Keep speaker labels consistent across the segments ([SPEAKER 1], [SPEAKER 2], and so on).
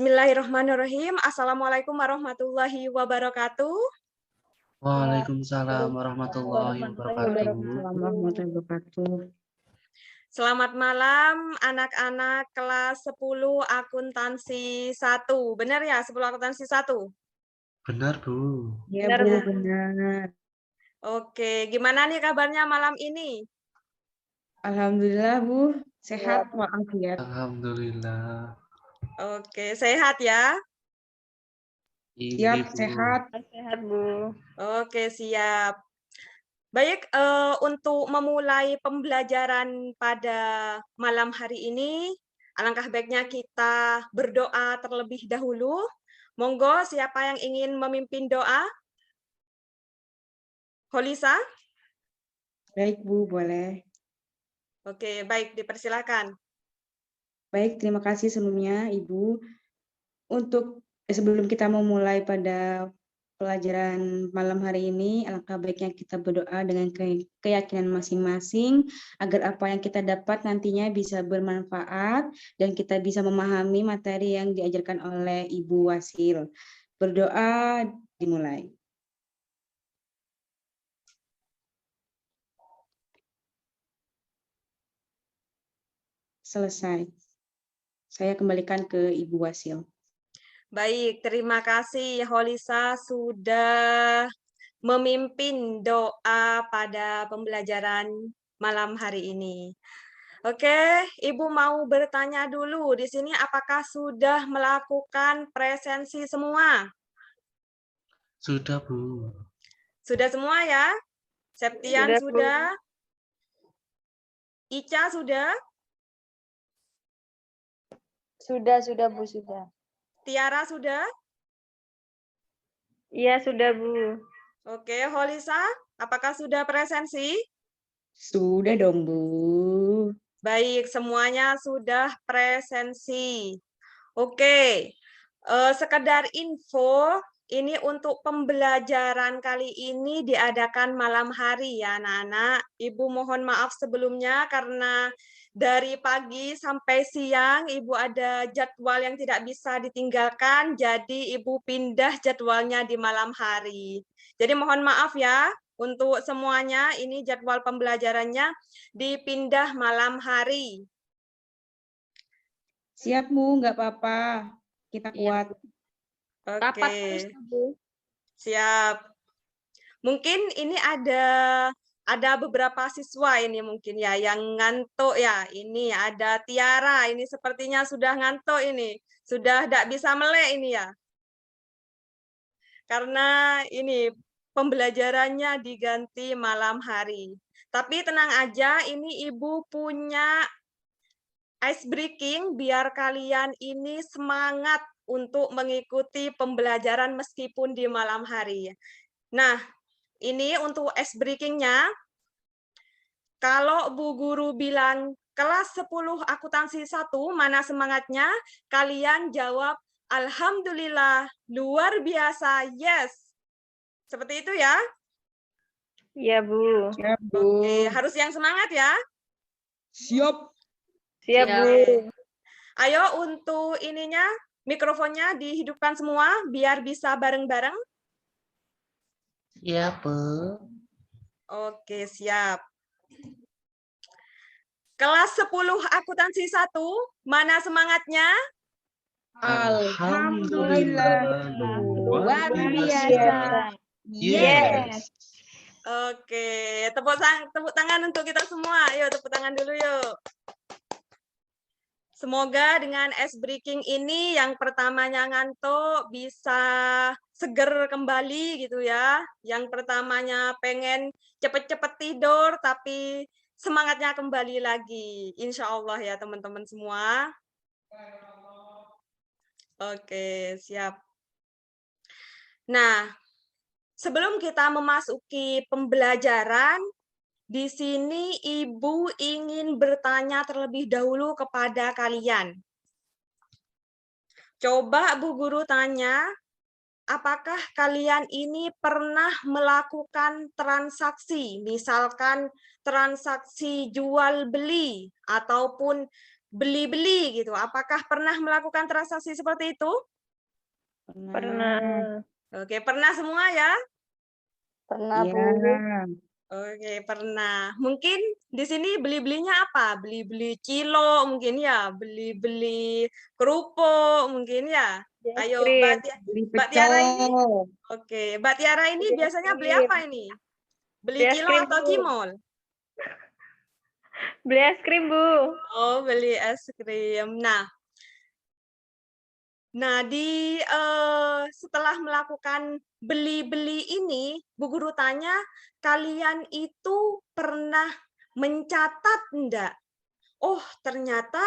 [SPEAKER 1] Bismillahirrahmanirrahim. Assalamualaikum warahmatullahi wabarakatuh.
[SPEAKER 2] Waalaikumsalam warahmatullahi wabarakatuh.
[SPEAKER 3] warahmatullahi wabarakatuh.
[SPEAKER 1] Selamat malam anak-anak kelas 10 akuntansi 1. Benar ya 10 akuntansi 1?
[SPEAKER 2] Benar, Bu.
[SPEAKER 3] Ya,
[SPEAKER 1] Benar,
[SPEAKER 3] Bu,
[SPEAKER 1] Bu.
[SPEAKER 3] benar.
[SPEAKER 1] Oke, gimana nih kabarnya malam ini?
[SPEAKER 3] Alhamdulillah, Bu. Sehat walafiat.
[SPEAKER 2] Alhamdulillah.
[SPEAKER 1] Oke, sehat ya?
[SPEAKER 3] Siap,
[SPEAKER 2] Bu.
[SPEAKER 3] sehat.
[SPEAKER 4] Sehat, Bu.
[SPEAKER 1] Oke, siap. Baik, untuk memulai pembelajaran pada malam hari ini, alangkah baiknya kita berdoa terlebih dahulu. Monggo, siapa yang ingin memimpin doa? Holisa?
[SPEAKER 3] Baik, Bu, boleh.
[SPEAKER 1] Oke, baik, dipersilakan.
[SPEAKER 3] Baik, terima kasih sebelumnya, Ibu. Sebelum kita memulai pada pelajaran malam hari ini, alangkah baiknya kita berdoa dengan keyakinan masing-masing agar apa yang kita dapat nantinya bisa bermanfaat dan kita bisa memahami materi yang diajarkan oleh Ibu Wasil. Berdoa dimulai. Selesai. Saya kembalikan ke Ibu Wasil.
[SPEAKER 1] Baik, terima kasih Holisa sudah memimpin doa pada pembelajaran malam hari ini. Oke, Ibu mau bertanya dulu di sini apakah sudah melakukan presensi semua?
[SPEAKER 2] Sudah, Bu.
[SPEAKER 1] Sudah semua ya? Septian
[SPEAKER 4] Sudah, Bu.
[SPEAKER 1] sudah? Ica sudah?
[SPEAKER 4] Sudah, Bu, sudah.
[SPEAKER 1] Tiara sudah?
[SPEAKER 4] Iya, sudah, Bu.
[SPEAKER 1] Oke, Holisa, apakah sudah presensi?
[SPEAKER 3] Sudah dong, Bu.
[SPEAKER 1] Baik, semuanya sudah presensi. Oke, sekedar info, ini untuk pembelajaran kali ini diadakan malam hari ya anak-anak. Ibu mohon maaf sebelumnya karena dari pagi sampai siang Ibu ada jadwal yang tidak bisa ditinggalkan, jadi Ibu pindah jadwalnya di malam hari. Jadi mohon maaf ya untuk semuanya, ini jadwal pembelajarannya dipindah malam hari.
[SPEAKER 3] Siap, Bu, nggak apa-apa. Kita kuat.
[SPEAKER 1] Oke.
[SPEAKER 4] Terus, Bu.
[SPEAKER 1] Siap. Mungkin ini ada beberapa siswa ini mungkin ya yang ngantuk ya. Ini ada Tiara, ini sepertinya sudah ngantuk ini. Sudah tidak bisa melek ini ya. Karena ini pembelajarannya diganti malam hari. Tapi tenang aja, ini Ibu punya ice breaking biar kalian ini semangat untuk mengikuti pembelajaran meskipun di malam hari. Nah, ini untuk ice breaking-nya, kalau Bu Guru bilang kelas 10 akuntansi 1, mana semangatnya? Kalian jawab, Alhamdulillah, luar biasa, yes. Seperti itu ya?
[SPEAKER 4] Iya, Bu.
[SPEAKER 3] Siap, Bu.
[SPEAKER 1] Oke, harus yang semangat ya.
[SPEAKER 3] Siap.
[SPEAKER 4] Siap, Bu.
[SPEAKER 1] Ayo untuk ininya, mikrofonnya dihidupkan semua biar bisa bareng-bareng.
[SPEAKER 2] Iya, Bu.
[SPEAKER 1] Oke, siap. Kelas 10 akuntansi 1, mana semangatnya?
[SPEAKER 3] Alhamdulillah.
[SPEAKER 2] Luar biasa. Yes.
[SPEAKER 1] Oke, tepuk tangan untuk kita semua. Ayo tepuk tangan dulu yuk. Semoga dengan ice breaking ini yang pertamanya ngantuk bisa seger kembali gitu ya. Yang pertamanya pengen cepet-cepet tidur tapi semangatnya kembali lagi. Insya Allah ya teman-teman semua. Oke, siap. Nah, sebelum kita memasuki pembelajaran, di sini Ibu ingin bertanya terlebih dahulu kepada kalian. Coba Bu Guru tanya, apakah kalian ini pernah melakukan transaksi, misalkan transaksi jual beli ataupun beli-beli gitu. Apakah pernah melakukan transaksi seperti itu?
[SPEAKER 4] Pernah.
[SPEAKER 1] Oke, pernah semua ya?
[SPEAKER 4] Pernah,
[SPEAKER 3] Iya.
[SPEAKER 4] Bu.
[SPEAKER 1] Oke, pernah. Mungkin di sini beli-belinya apa? Beli-beli cilok mungkin ya, beli-beli kerupuk mungkin ya.
[SPEAKER 4] Es
[SPEAKER 1] Ayo,
[SPEAKER 4] krim.
[SPEAKER 3] Beli
[SPEAKER 1] Mbak Tiara ini,
[SPEAKER 3] pecel.
[SPEAKER 1] oke, Mbak Tiara ini
[SPEAKER 4] Beli es
[SPEAKER 1] biasanya beli
[SPEAKER 4] krim.
[SPEAKER 1] apa ini? Beli
[SPEAKER 4] Beli es
[SPEAKER 1] cilok
[SPEAKER 4] krim,
[SPEAKER 1] atau
[SPEAKER 4] Bu.
[SPEAKER 1] cimol?
[SPEAKER 4] Beli es krim, Bu.
[SPEAKER 1] Oh, beli es krim. Nah, setelah melakukan beli-beli ini, Bu Guru tanya, kalian itu pernah mencatat enggak? Oh, ternyata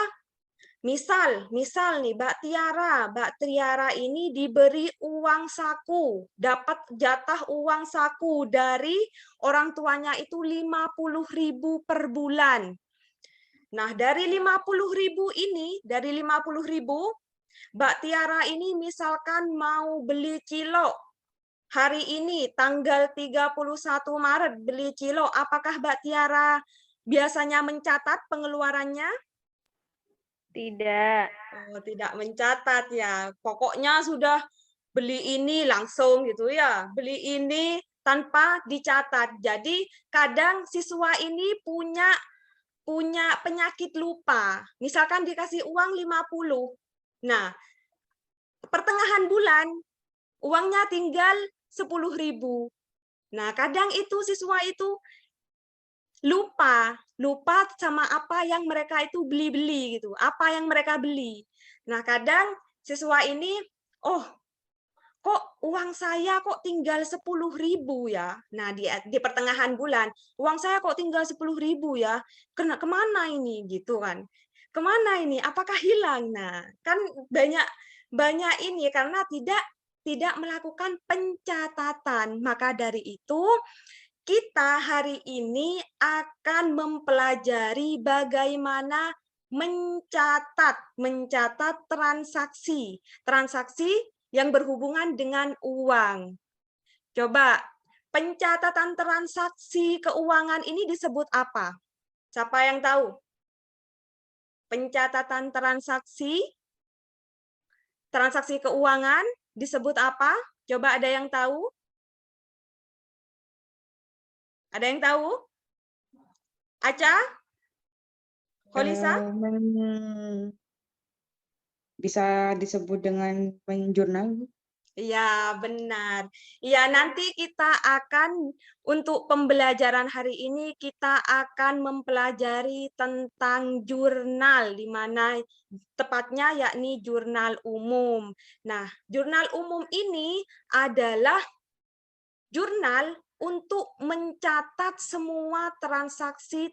[SPEAKER 1] misal nih Mbak Tiara ini diberi uang saku, dapat jatah uang saku dari orang tuanya itu 50.000 per bulan. Nah, dari 50.000 ini, Mbak Tiara ini misalkan mau beli cilok. Hari ini tanggal 31 Maret beli cilok. Apakah Mbak Tiara biasanya mencatat pengeluarannya?
[SPEAKER 4] Tidak.
[SPEAKER 1] Oh, tidak mencatat ya. Pokoknya sudah beli ini langsung gitu ya. Beli ini tanpa dicatat. Jadi kadang siswa ini punya penyakit lupa. Misalkan dikasih uang 50. Nah, pertengahan bulan uangnya tinggal 10.000. Nah, kadang itu siswa itu lupa sama apa yang mereka itu beli-beli gitu, apa yang mereka beli. Nah, kadang siswa ini, oh, kok uang saya kok tinggal 10.000 ya? Nah, di pertengahan bulan, uang saya kok tinggal 10.000 ya? Kemana ini gitu kan? Kemana ini? Apakah hilang? Nah, kan banyak ini karena tidak melakukan pencatatan. Maka dari itu, kita hari ini akan mempelajari bagaimana mencatat transaksi yang berhubungan dengan uang. Coba, pencatatan transaksi keuangan ini disebut apa? Siapa yang tahu? Pencatatan transaksi keuangan disebut apa? Coba ada yang tahu? Ada yang tahu? Aca? Kolisa?
[SPEAKER 3] Bisa disebut dengan menjurnal.
[SPEAKER 1] Iya, benar. Iya, nanti kita akan, untuk pembelajaran hari ini, kita akan mempelajari tentang jurnal, di mana tepatnya yakni jurnal umum. Nah, jurnal umum ini adalah jurnal untuk mencatat semua transaksi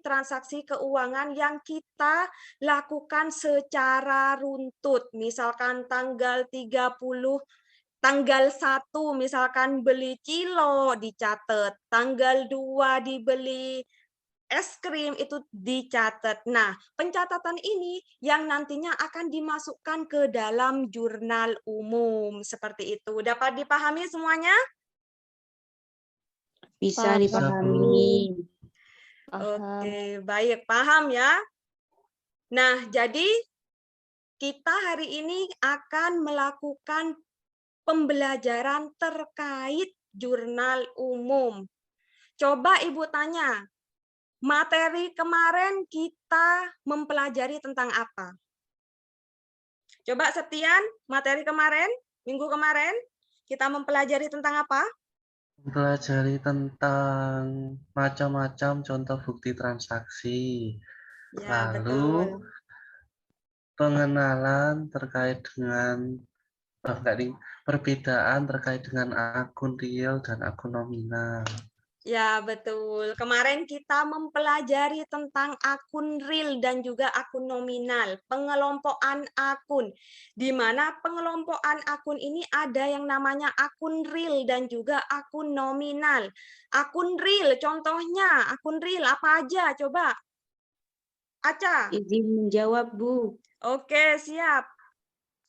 [SPEAKER 1] keuangan yang kita lakukan secara runtut. Misalkan tanggal 1 misalkan beli kilo dicatat, tanggal 2 dibeli es krim itu dicatat. Nah, pencatatan ini yang nantinya akan dimasukkan ke dalam jurnal umum seperti itu. Dapat dipahami semuanya?
[SPEAKER 3] Bisa dipahami.
[SPEAKER 1] Oke, baik, paham ya. Nah, jadi kita hari ini akan melakukan pembelajaran terkait jurnal umum. Coba Ibu tanya, materi kemarin kita mempelajari tentang apa? Coba Septian, materi kemarin, minggu kemarin, kita mempelajari tentang apa?
[SPEAKER 2] Mempelajari tentang macam-macam contoh bukti transaksi.
[SPEAKER 1] Ya,
[SPEAKER 2] Lalu
[SPEAKER 1] betul.
[SPEAKER 2] pengenalan terkait dengan perbedaan terkait dengan akun real dan akun nominal.
[SPEAKER 1] Ya, betul. Kemarin kita mempelajari tentang akun real dan juga akun nominal, pengelompokan akun. Di mana pengelompokan akun ini ada yang namanya akun real dan juga akun nominal. Akun real, contohnya akun real apa aja? Coba. Aca.
[SPEAKER 3] Izin menjawab, Bu.
[SPEAKER 1] Oke, siap.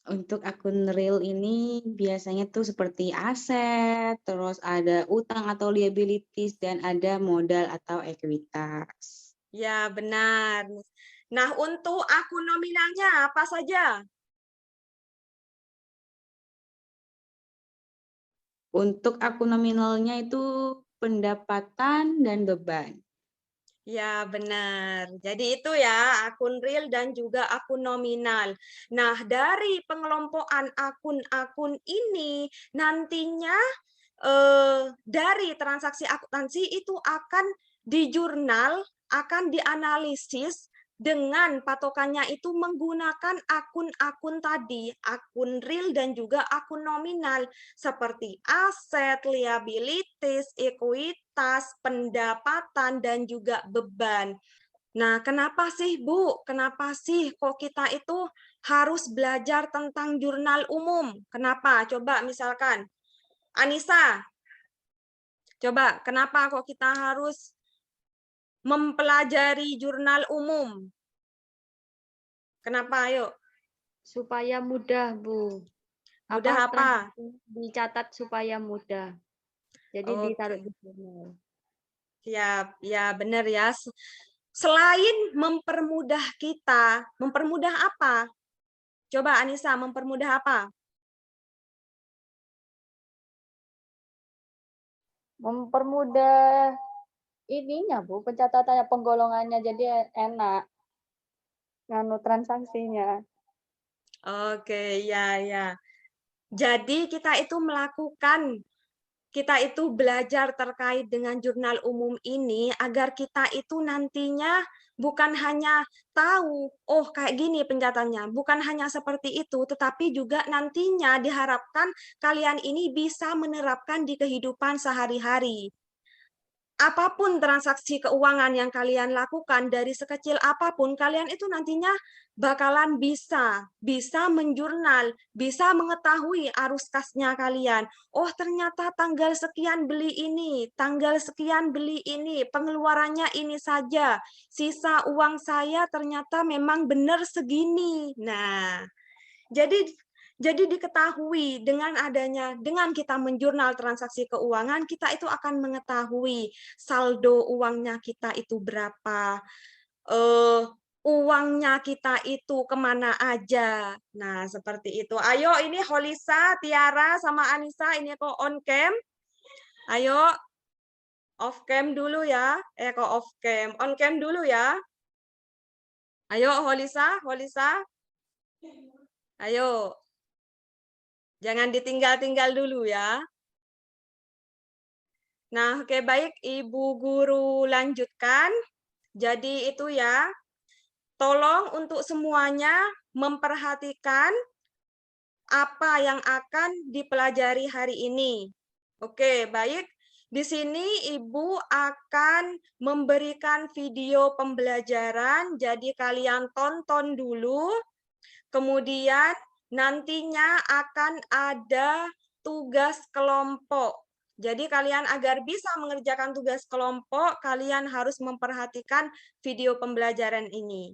[SPEAKER 3] Untuk akun real ini biasanya tuh seperti aset, terus ada utang atau liabilities, dan ada modal atau ekuitas.
[SPEAKER 1] Ya, benar. Nah, untuk akun nominalnya apa saja?
[SPEAKER 3] Untuk akun nominalnya itu pendapatan dan beban.
[SPEAKER 1] Ya, benar. Jadi itu ya, akun real dan juga akun nominal. Nah, dari pengelompokan akun-akun ini, nantinya dari transaksi akuntansi itu akan di jurnal, akan dianalisis dengan patokannya itu menggunakan akun-akun tadi, akun real dan juga akun nominal, seperti aset, liabilities, ekuitas, pendapatan, dan juga beban. Nah, kenapa sih, Bu? Kenapa sih kok kita itu harus belajar tentang jurnal umum? Kenapa? Coba misalkan, Anissa, coba kenapa kok kita harus mempelajari jurnal umum? Kenapa? Ayo,
[SPEAKER 4] Supaya mudah, Bu.
[SPEAKER 1] mudah apa?
[SPEAKER 4] Transaksi dicatat supaya mudah. Jadi ditaruh
[SPEAKER 1] Oke,
[SPEAKER 4] di jurnal.
[SPEAKER 1] ya benar ya. Selain mempermudah kita, mempermudah apa? Coba Anissa, mempermudah apa?
[SPEAKER 4] Mempermudah ininya, Bu, pencatatannya, penggolongannya, jadi enak nganu transaksinya.
[SPEAKER 1] Oke, ya. Jadi kita itu belajar terkait dengan jurnal umum ini agar kita itu nantinya bukan hanya tahu, oh kayak gini pencatatannya, bukan hanya seperti itu, tetapi juga nantinya diharapkan kalian ini bisa menerapkan di kehidupan sehari-hari. Apapun transaksi keuangan yang kalian lakukan, dari sekecil apapun, kalian itu nantinya bakalan bisa menjurnal, bisa mengetahui arus kasnya kalian. Oh, ternyata tanggal sekian beli ini, tanggal sekian beli ini, pengeluarannya ini saja. Sisa uang saya ternyata memang benar segini. Nah, jadi diketahui dengan kita menjurnal transaksi keuangan, kita itu akan mengetahui saldo uangnya kita itu berapa, uangnya kita itu kemana aja. Nah, seperti itu. Ayo, ini Holisa, Tiara, sama Anissa, ini kok on cam. Ayo, off cam dulu ya. Kok off cam, on cam dulu ya. Ayo, Holisa. Ayo. Jangan ditinggal-tinggal dulu ya. Nah, oke baik Ibu Guru lanjutkan. Jadi itu ya, tolong untuk semuanya memperhatikan apa yang akan dipelajari hari ini. Oke, baik. Di sini Ibu akan memberikan video pembelajaran, jadi kalian tonton dulu. Kemudian nantinya akan ada tugas kelompok. Jadi kalian agar bisa mengerjakan tugas kelompok, kalian harus memperhatikan video pembelajaran ini.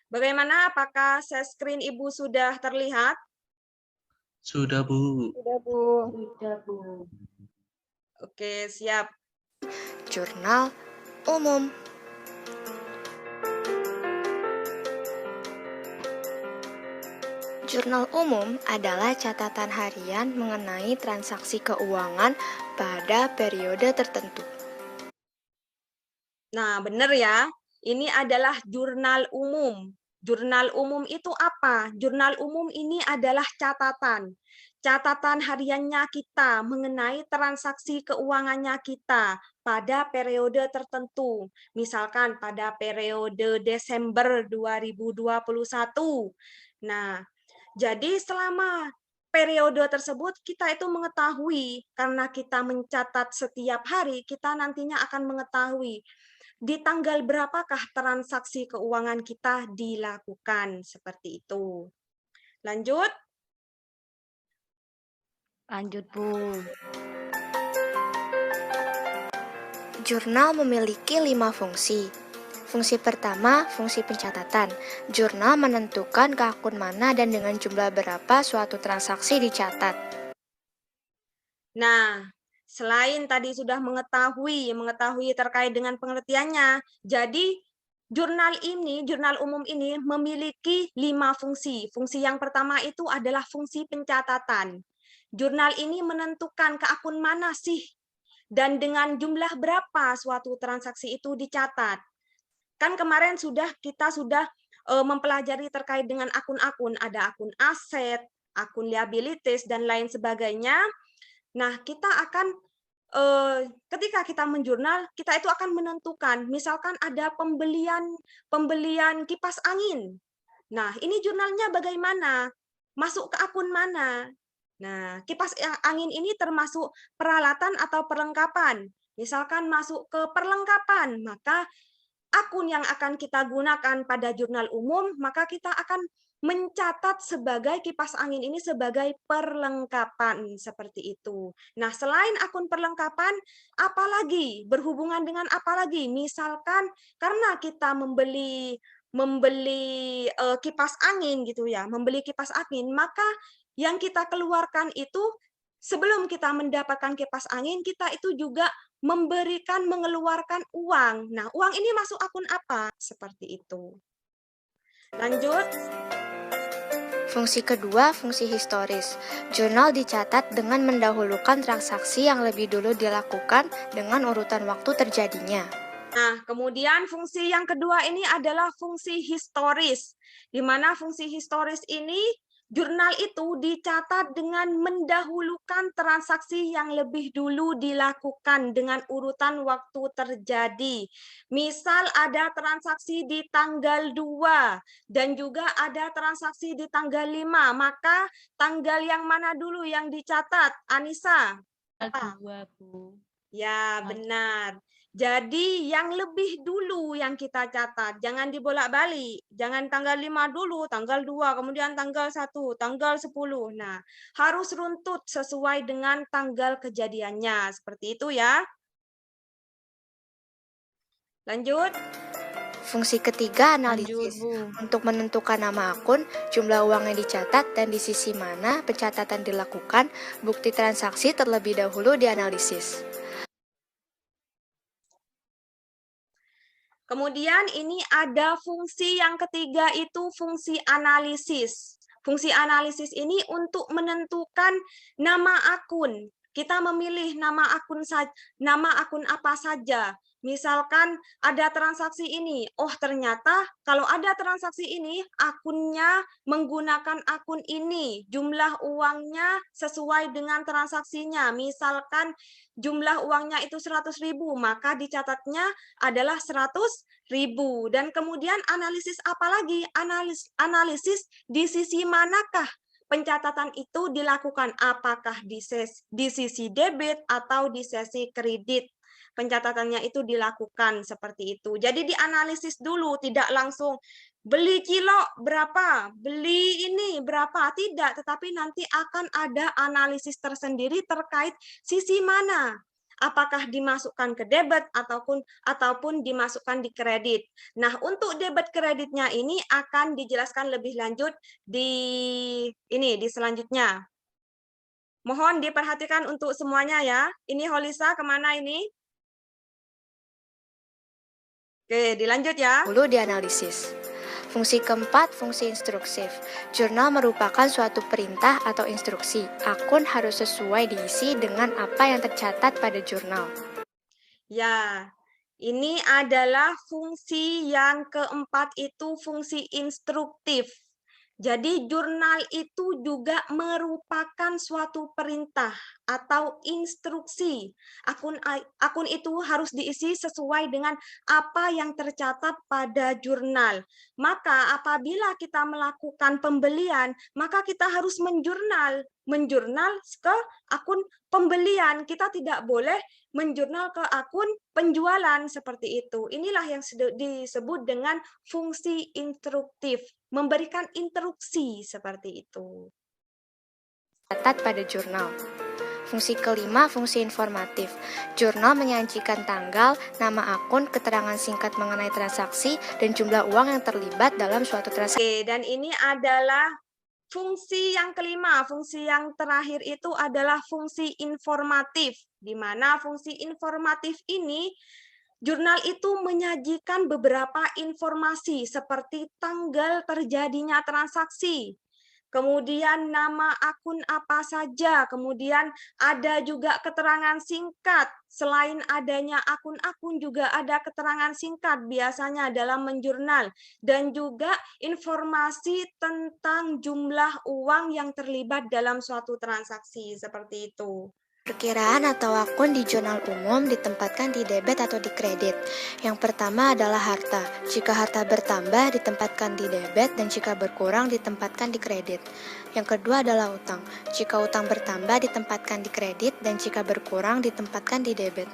[SPEAKER 1] Bagaimana? Apakah share screen Ibu sudah terlihat?
[SPEAKER 2] Sudah, Bu.
[SPEAKER 4] Sudah, Bu.
[SPEAKER 3] Sudah, Bu.
[SPEAKER 1] Oke, siap.
[SPEAKER 5] Jurnal umum. Jurnal umum adalah catatan harian mengenai transaksi keuangan pada periode tertentu.
[SPEAKER 1] Nah, benar ya. Ini adalah jurnal umum. Jurnal umum itu apa? Jurnal umum ini adalah catatan. Catatan hariannya kita mengenai transaksi keuangannya kita pada periode tertentu. Misalkan pada periode Desember 2021. Nah, jadi selama periode tersebut kita itu mengetahui, karena kita mencatat setiap hari, kita nantinya akan mengetahui di tanggal berapakah transaksi keuangan kita dilakukan, seperti itu. Lanjut.
[SPEAKER 4] Lanjut, Bu.
[SPEAKER 5] Jurnal memiliki 5 fungsi. Fungsi pertama, fungsi pencatatan. Jurnal menentukan ke akun mana dan dengan jumlah berapa suatu transaksi dicatat.
[SPEAKER 1] Nah, selain tadi sudah mengetahui terkait dengan pengertiannya, jadi jurnal umum ini memiliki 5 fungsi. Fungsi yang pertama itu adalah fungsi pencatatan. Jurnal ini menentukan ke akun mana sih dan dengan jumlah berapa suatu transaksi itu dicatat. Kan kemarin kita sudah mempelajari terkait dengan akun-akun, ada akun aset, akun liabilities, dan lain sebagainya. Nah, kita akan ketika kita menjurnal, kita itu akan menentukan, misalkan ada pembelian kipas angin. Nah, ini jurnalnya bagaimana? Masuk ke akun mana? Nah, kipas angin ini termasuk peralatan atau perlengkapan. Misalkan masuk ke perlengkapan, maka akun yang akan kita gunakan pada jurnal umum, maka kita akan mencatat sebagai kipas angin ini sebagai perlengkapan seperti itu. Nah, selain akun perlengkapan, apalagi berhubungan dengan apalagi? Misalkan karena kita membeli kipas angin gitu ya, membeli kipas angin, maka yang kita keluarkan itu sebelum kita mendapatkan kipas angin, kita itu juga mengeluarkan uang. Nah, uang ini masuk akun apa? Seperti itu. Lanjut.
[SPEAKER 5] Fungsi kedua, fungsi historis. Jurnal dicatat dengan mendahulukan transaksi yang lebih dulu dilakukan dengan urutan waktu terjadinya.
[SPEAKER 1] Nah, kemudian fungsi yang kedua ini adalah fungsi historis. Di mana fungsi historis ini jurnal itu dicatat dengan mendahulukan transaksi yang lebih dulu dilakukan dengan urutan waktu terjadi. Misal ada transaksi di tanggal 2 dan juga ada transaksi di tanggal 5, maka tanggal yang mana dulu yang dicatat, Anissa?
[SPEAKER 3] Tanggal 2, Bu.
[SPEAKER 1] Ya, benar. Jadi yang lebih dulu yang kita catat, jangan dibolak-balik. Jangan tanggal 5 dulu, tanggal 2, kemudian tanggal 1, tanggal 10. Nah, harus runtut sesuai dengan tanggal kejadiannya. Seperti itu ya. Lanjut.
[SPEAKER 5] Fungsi ketiga, analisis. Untuk menentukan nama akun, jumlah uang yang dicatat, dan di sisi mana pencatatan dilakukan, bukti transaksi terlebih dahulu dianalisis.
[SPEAKER 1] Kemudian ini ada fungsi yang ketiga, itu fungsi analisis. Fungsi analisis ini untuk menentukan nama akun. Kita memilih nama akun apa saja. Misalkan ada transaksi ini, oh ternyata kalau ada transaksi ini, akunnya menggunakan akun ini, jumlah uangnya sesuai dengan transaksinya. Misalkan jumlah uangnya itu 100.000, maka dicatatnya adalah 100.000. Dan kemudian analisis apa lagi? Analisis di sisi manakah pencatatan itu dilakukan, apakah di sisi debit atau di sisi kredit. Pencatatannya itu dilakukan seperti itu. Jadi dianalisis dulu, tidak langsung beli kilo berapa, beli ini berapa, tidak, tetapi nanti akan ada analisis tersendiri terkait sisi mana. Apakah dimasukkan ke debit ataupun dimasukkan di kredit. Nah, untuk debit kreditnya ini akan dijelaskan lebih lanjut di selanjutnya. Mohon diperhatikan untuk semuanya ya. Ini Holisa kemana ini? Oke, dilanjut ya.
[SPEAKER 5] Dulu dianalisis. Fungsi keempat, fungsi instruksif. Jurnal merupakan suatu perintah atau instruksi. Akun harus sesuai diisi dengan apa yang tercatat pada jurnal.
[SPEAKER 1] Ya, ini adalah fungsi yang keempat, itu fungsi instruktif. Jadi jurnal itu juga merupakan suatu perintah atau instruksi. Akun itu harus diisi sesuai dengan apa yang tercatat pada jurnal. Maka apabila kita melakukan pembelian, maka kita harus menjurnal ke akun pembelian. Kita tidak boleh menjurnal ke akun penjualan seperti itu. Inilah yang disebut dengan fungsi instruktif, memberikan instruksi seperti itu.
[SPEAKER 5] Catat pada jurnal. Fungsi kelima, fungsi informatif. Jurnal menyajikan tanggal, nama akun, keterangan singkat mengenai transaksi, dan jumlah uang yang terlibat dalam suatu transaksi.
[SPEAKER 1] Oke, dan ini adalah fungsi yang kelima. Fungsi yang terakhir itu adalah fungsi informatif, di mana fungsi informatif ini jurnal itu menyajikan beberapa informasi seperti tanggal terjadinya transaksi, kemudian nama akun apa saja, kemudian ada juga keterangan singkat. Selain adanya akun-akun juga ada keterangan singkat biasanya dalam menjurnal, dan juga informasi tentang jumlah uang yang terlibat dalam suatu transaksi, seperti itu.
[SPEAKER 5] Perkiraan atau akun di jurnal umum ditempatkan di debit atau di kredit. Yang pertama adalah harta. Jika harta bertambah ditempatkan di debit dan jika berkurang ditempatkan di kredit. Yang kedua adalah utang. Jika utang bertambah ditempatkan di kredit dan jika berkurang ditempatkan di debit.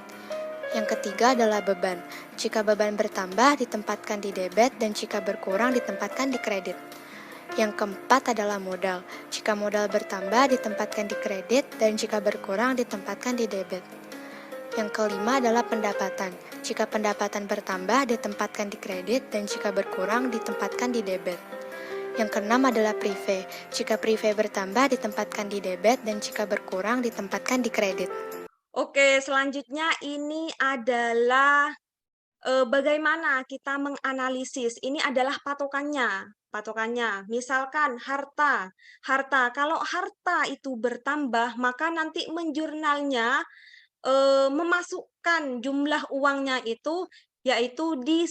[SPEAKER 5] Yang ketiga adalah beban. Jika beban bertambah ditempatkan di debit dan jika berkurang ditempatkan di kredit. Yang keempat adalah modal. Jika modal bertambah ditempatkan di kredit dan jika berkurang ditempatkan di debit. Yang kelima adalah pendapatan. Jika pendapatan bertambah ditempatkan di kredit dan jika berkurang ditempatkan di debit. Yang keenam adalah prive. Jika prive bertambah ditempatkan di debit dan jika berkurang ditempatkan di kredit.
[SPEAKER 1] Oke, selanjutnya ini adalah bagaimana kita menganalisis. Ini adalah patokannya. Misalkan harta. Kalau harta itu bertambah, maka nanti menjurnalnya memasukkan jumlah uangnya itu yaitu di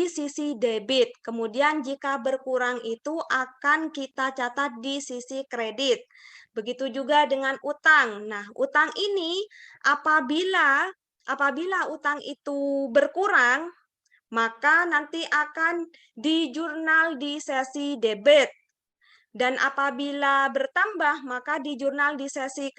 [SPEAKER 1] sisi debit. Kemudian jika berkurang itu akan kita catat di sisi kredit. Begitu juga dengan utang. Nah, utang ini apabila utang itu berkurang, maka nanti akan dijurnal di sesi debit. Dan apabila bertambah, maka dijurnal di sisi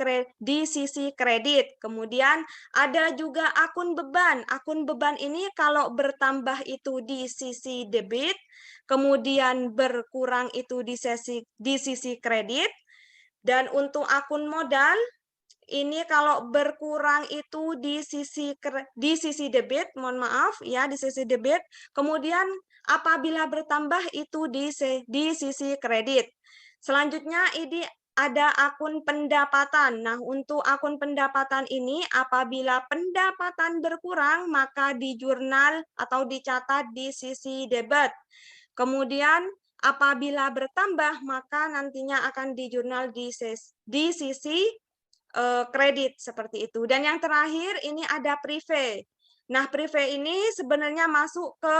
[SPEAKER 1] kredit. Kemudian ada juga akun beban. Akun beban ini kalau bertambah itu di sisi debit, kemudian berkurang itu di sisi kredit. Dan untuk akun modal, ini kalau berkurang itu di sisi debit, mohon maaf ya, di sisi debit. Kemudian apabila bertambah itu di sisi kredit. Selanjutnya ini ada akun pendapatan. Nah, untuk akun pendapatan ini apabila pendapatan berkurang maka dijurnal atau dicatat di sisi debit. Kemudian apabila bertambah maka nantinya akan dijurnal di sisi kredit, seperti itu. Dan yang terakhir ini ada prive. Nah, prive ini sebenarnya masuk ke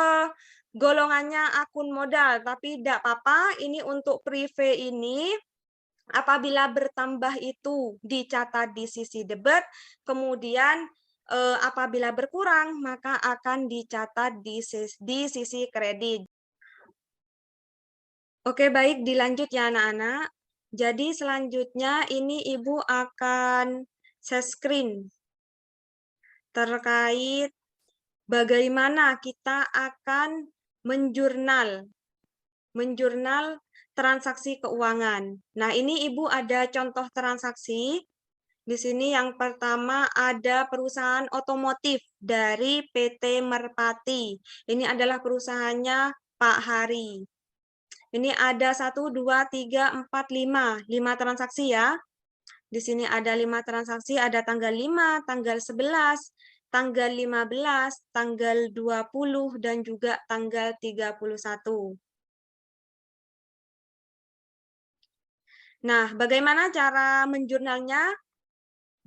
[SPEAKER 1] golongannya akun modal, tapi tidak apa-apa. Ini untuk prive ini apabila bertambah itu dicatat di sisi debit, kemudian apabila berkurang maka akan dicatat di sisi kredit. Oke, baik, dilanjut ya anak-anak. Jadi selanjutnya ini Ibu akan share screen terkait bagaimana kita akan menjurnal transaksi keuangan. Nah, ini Ibu ada contoh transaksi. Di sini yang pertama ada perusahaan otomotif dari PT Merpati. Ini adalah perusahaannya Pak Hari. Ini ada 1, 2, 3, 4, 5 transaksi ya. Di sini ada 5 transaksi, ada tanggal 5, tanggal 11, tanggal 15, tanggal 20, dan juga tanggal 31. Nah, bagaimana cara menjurnalnya?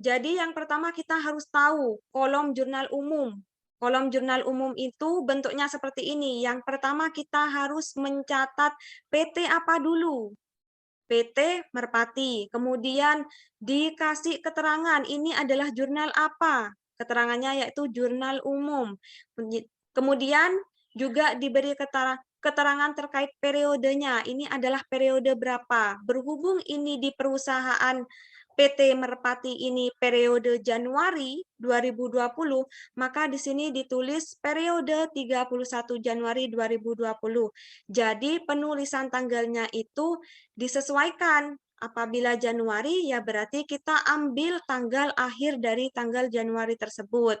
[SPEAKER 1] Jadi yang pertama kita harus tahu kolom jurnal umum. Kolom jurnal umum itu bentuknya seperti ini. Yang pertama kita harus mencatat PT apa dulu? PT Merpati. Kemudian dikasih keterangan ini adalah jurnal apa? Keterangannya yaitu jurnal umum. Kemudian juga diberi keterangan terkait periodenya. Ini adalah periode berapa? Berhubung ini di perusahaan PT Merpati ini periode Januari 2020, maka di sini ditulis periode 31 Januari 2020. Jadi penulisan tanggalnya itu disesuaikan Apabila Januari, ya berarti kita ambil tanggal akhir dari tanggal Januari tersebut.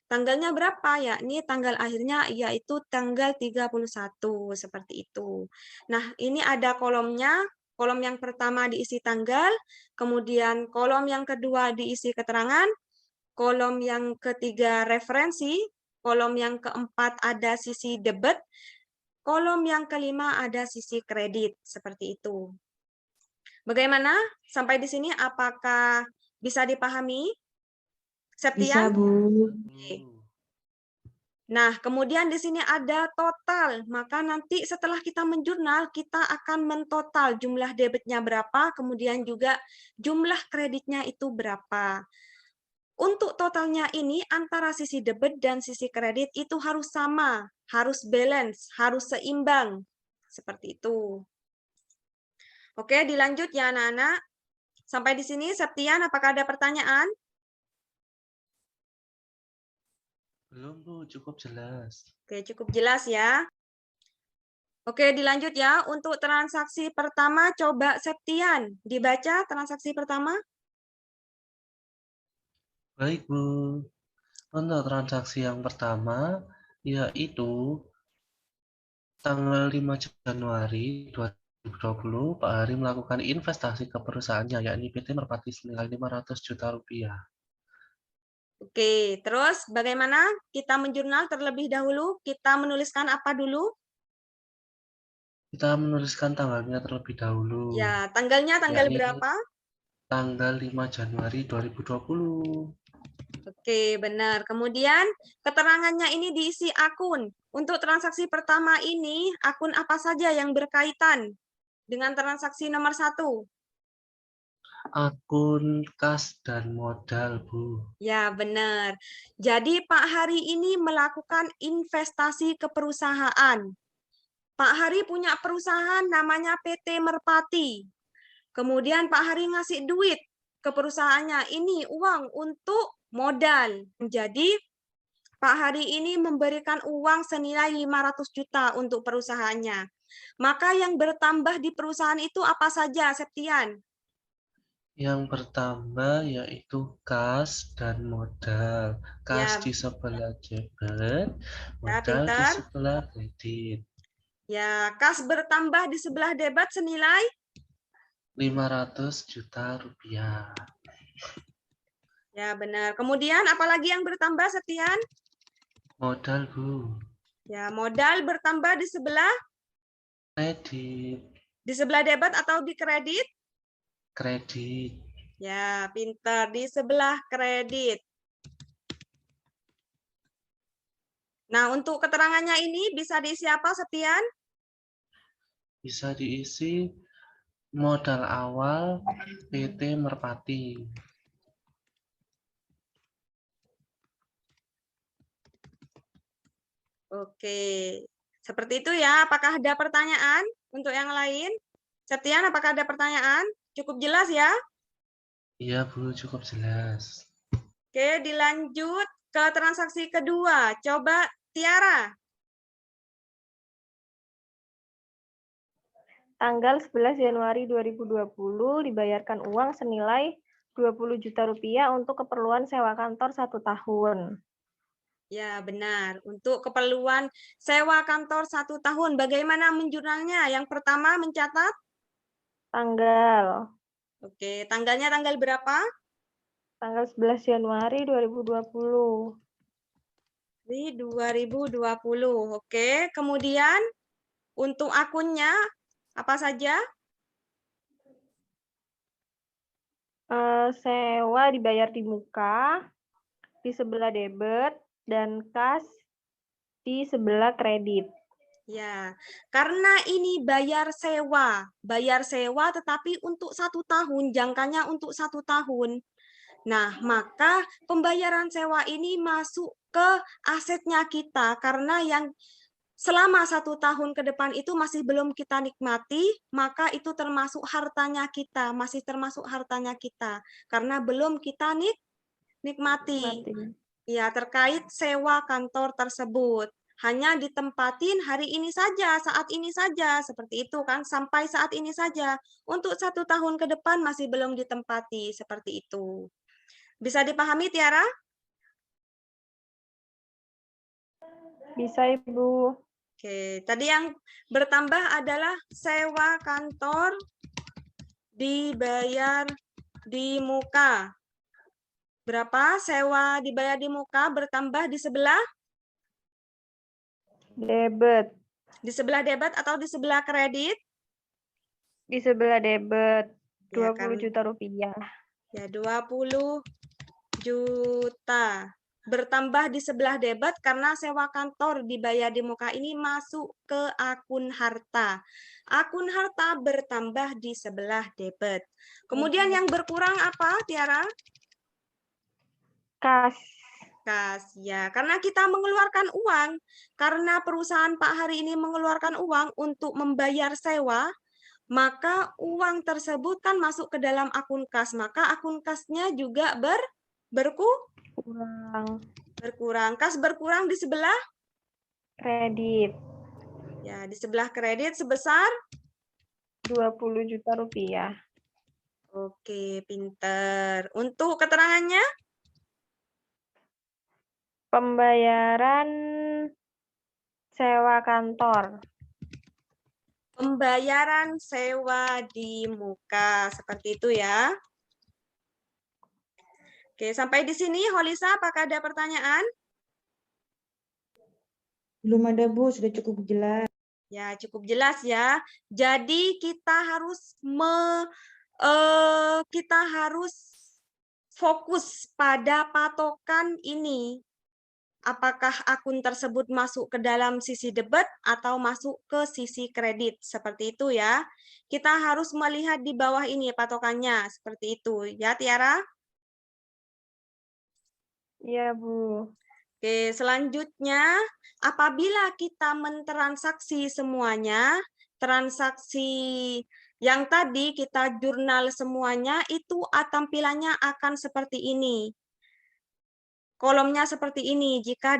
[SPEAKER 1] Tanggalnya berapa? Ya, ini tanggal akhirnya yaitu tanggal 31, seperti itu. Nah, ini ada kolomnya. Kolom yang pertama diisi tanggal, kemudian kolom yang kedua diisi keterangan, kolom yang ketiga referensi, kolom yang keempat ada sisi debit, kolom yang kelima ada sisi kredit, seperti itu. Bagaimana? Sampai di sini apakah bisa dipahami?
[SPEAKER 3] Bisa,
[SPEAKER 1] Septian?
[SPEAKER 3] Bu.
[SPEAKER 1] Nah, kemudian di sini ada total. Maka nanti setelah kita menjurnal, kita akan mentotal jumlah debitnya berapa, kemudian juga jumlah kreditnya itu berapa. Untuk totalnya ini antara sisi debit dan sisi kredit itu harus sama, harus balance, harus seimbang. Seperti itu. Oke, dilanjut ya anak-anak. Sampai di sini, Septian, apakah ada pertanyaan?
[SPEAKER 2] Belum, Bu, cukup jelas.
[SPEAKER 1] Oke, cukup jelas ya. Oke, dilanjut ya. Untuk transaksi pertama, coba Septian dibaca transaksi pertama.
[SPEAKER 2] Baik, Bu. Untuk transaksi yang pertama, yaitu tanggal 5 Januari 2020, Pak Hari melakukan investasi ke perusahaannya, yakni PT Merpati senilai 500 juta rupiah.
[SPEAKER 1] Oke, terus bagaimana kita menjurnal terlebih dahulu? Kita menuliskan apa dulu?
[SPEAKER 2] Kita menuliskan tanggalnya terlebih dahulu.
[SPEAKER 1] Ya, tanggalnya tanggal
[SPEAKER 2] yakni
[SPEAKER 1] berapa?
[SPEAKER 2] Tanggal 5 Januari 2020.
[SPEAKER 1] Oke, benar. Kemudian keterangannya ini diisi akun. Untuk transaksi pertama ini, akun apa saja yang berkaitan dengan transaksi nomor 1?
[SPEAKER 2] Akun kas dan modal, Bu.
[SPEAKER 1] Ya, benar. Jadi Pak Hari ini melakukan investasi ke perusahaan. Pak Hari punya perusahaan namanya PT Merpati. Kemudian Pak Hari ngasih duit ke perusahaannya. Ini uang untuk modal. Jadi Pak Hari ini memberikan uang senilai 500 juta untuk perusahaannya. Maka yang bertambah di perusahaan itu apa saja, Septian?
[SPEAKER 2] Yang pertama yaitu kas dan modal. Kas
[SPEAKER 1] Ya.
[SPEAKER 2] di sebelah debit, modal di
[SPEAKER 1] pintar.
[SPEAKER 2] sebelah kredit.
[SPEAKER 1] Ya, kas bertambah di sebelah debit senilai
[SPEAKER 2] 500 juta rupiah.
[SPEAKER 1] Ya, benar. Kemudian apalagi yang bertambah, Septian?
[SPEAKER 2] Modal, Bu.
[SPEAKER 1] Ya, modal bertambah di sebelah
[SPEAKER 2] Kredit.
[SPEAKER 1] Di sebelah debit atau di kredit?
[SPEAKER 2] Kredit.
[SPEAKER 1] Ya, pintar. Di sebelah kredit. Nah, untuk keterangannya ini bisa diisi apa, Septian?
[SPEAKER 2] Bisa diisi modal awal PT Merpati.
[SPEAKER 1] Oke, seperti itu ya. Apakah ada pertanyaan untuk yang lain? Septian, apakah ada pertanyaan? Cukup jelas ya?
[SPEAKER 2] Iya, Bu, cukup jelas.
[SPEAKER 1] Oke, dilanjut ke transaksi kedua. Coba Tiara.
[SPEAKER 6] Tanggal 11 Januari 2020 dibayarkan uang senilai 20 juta rupiah untuk keperluan sewa kantor 1 tahun.
[SPEAKER 1] Ya, benar. Untuk keperluan sewa kantor 1 tahun. Bagaimana menjurnalnya? Yang pertama mencatat?
[SPEAKER 6] Tanggal.
[SPEAKER 1] Oke, tanggalnya tanggal berapa?
[SPEAKER 6] Tanggal 11 Januari 2020.
[SPEAKER 1] Di 2020. Oke, kemudian untuk akunnya apa saja?
[SPEAKER 6] Sewa dibayar di muka, di sebelah debit, dan kas di sebelah kredit.
[SPEAKER 1] Ya, karena ini bayar sewa tetapi untuk 1 tahun, jangkanya untuk 1 tahun. Nah, maka pembayaran sewa ini masuk ke asetnya kita karena yang selama 1 tahun ke depan itu masih belum kita nikmati, maka itu termasuk hartanya kita, masih termasuk hartanya kita karena belum kita nikmati. Ya, terkait sewa kantor tersebut. hanya ditempatin hari ini saja, saat ini saja, seperti itu kan, sampai saat ini saja. Untuk 1 tahun ke depan masih belum ditempati, seperti itu. Bisa dipahami, Tiara?
[SPEAKER 6] Bisa, Ibu.
[SPEAKER 1] Oke, tadi yang bertambah adalah sewa kantor dibayar di muka. Berapa sewa dibayar di muka bertambah di sebelah?
[SPEAKER 6] Debit.
[SPEAKER 1] Di sebelah debit atau di sebelah kredit?
[SPEAKER 6] Di sebelah debit.
[SPEAKER 1] Ya,
[SPEAKER 6] 20 juta rupiah.
[SPEAKER 1] Ya, 20 juta. Bertambah di sebelah debit karena sewa kantor dibayar di muka ini masuk ke akun harta. Akun harta bertambah di sebelah debit. Kemudian yang berkurang apa, Tiara?
[SPEAKER 6] Kas.
[SPEAKER 1] Kas, ya. Karena kita mengeluarkan uang, karena perusahaan Pak hari ini mengeluarkan uang untuk membayar sewa, maka uang tersebut kan masuk ke dalam akun kas. Maka akun kasnya juga berkurang. Kas berkurang di sebelah
[SPEAKER 6] Kredit.
[SPEAKER 1] ya, di sebelah kredit sebesar
[SPEAKER 6] 20 juta rupiah.
[SPEAKER 1] Oke, pinter. Untuk keterangannya?
[SPEAKER 6] Pembayaran sewa kantor.
[SPEAKER 1] Pembayaran sewa di muka, seperti itu ya. Oke, sampai di sini, Holisa, apakah ada pertanyaan?
[SPEAKER 3] Belum ada, Bu, sudah cukup jelas.
[SPEAKER 1] Ya, cukup jelas ya. Jadi kita harus fokus pada patokan ini. Apakah akun tersebut masuk ke dalam sisi debit atau masuk ke sisi kredit. Seperti itu ya. Kita harus melihat di bawah ini patokannya. Seperti itu ya, Tiara.
[SPEAKER 6] Iya, Bu.
[SPEAKER 1] Oke, selanjutnya apabila kita mentransaksi semuanya, transaksi yang tadi kita jurnal semuanya, itu tampilannya akan seperti ini. Kolomnya seperti ini jika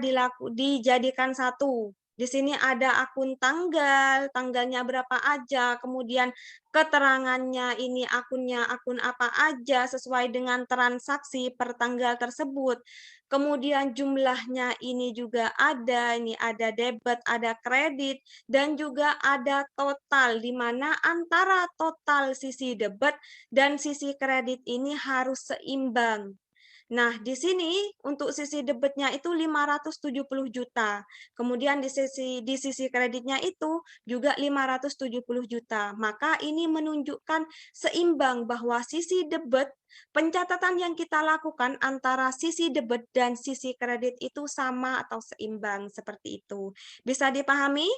[SPEAKER 1] dijadikan satu. Di sini ada akun tanggal, tanggalnya berapa aja, kemudian keterangannya ini akunnya akun apa aja sesuai dengan transaksi per tanggal tersebut. Kemudian jumlahnya ini juga ada, ini ada debit, ada kredit, dan juga ada total, di mana antara total sisi debit dan sisi kredit ini harus seimbang. Nah, di sini untuk sisi debitnya itu 570 juta. Kemudian di sisi kreditnya itu juga 570 juta. Maka ini menunjukkan seimbang bahwa sisi debit, pencatatan yang kita lakukan antara sisi debit dan sisi kredit itu sama atau seimbang seperti itu. Bisa dipahami?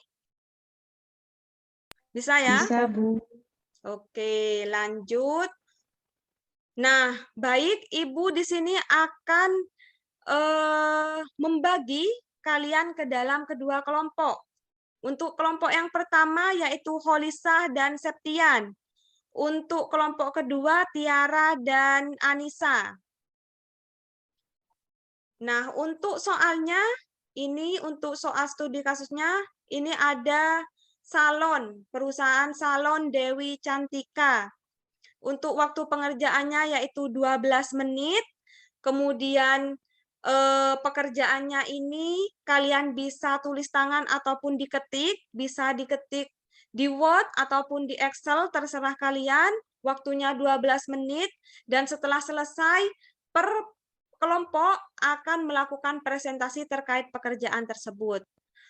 [SPEAKER 1] Bisa ya?
[SPEAKER 3] Bisa, Bu.
[SPEAKER 1] Oke, lanjut. Nah, baik, Ibu di sini akan membagi kalian ke dalam kedua kelompok. Untuk kelompok yang pertama yaitu Holisah dan Septian. Untuk kelompok kedua Tiara dan Anissa. Nah, untuk soalnya, ini untuk soal studi kasusnya, ini ada salon, perusahaan salon Dewi Cantika. Untuk waktu pengerjaannya yaitu 12 menit, kemudian pekerjaannya ini kalian bisa tulis tangan ataupun diketik, bisa diketik di Word ataupun di Excel, terserah kalian, waktunya 12 menit, dan setelah selesai, per kelompok akan melakukan presentasi terkait pekerjaan tersebut.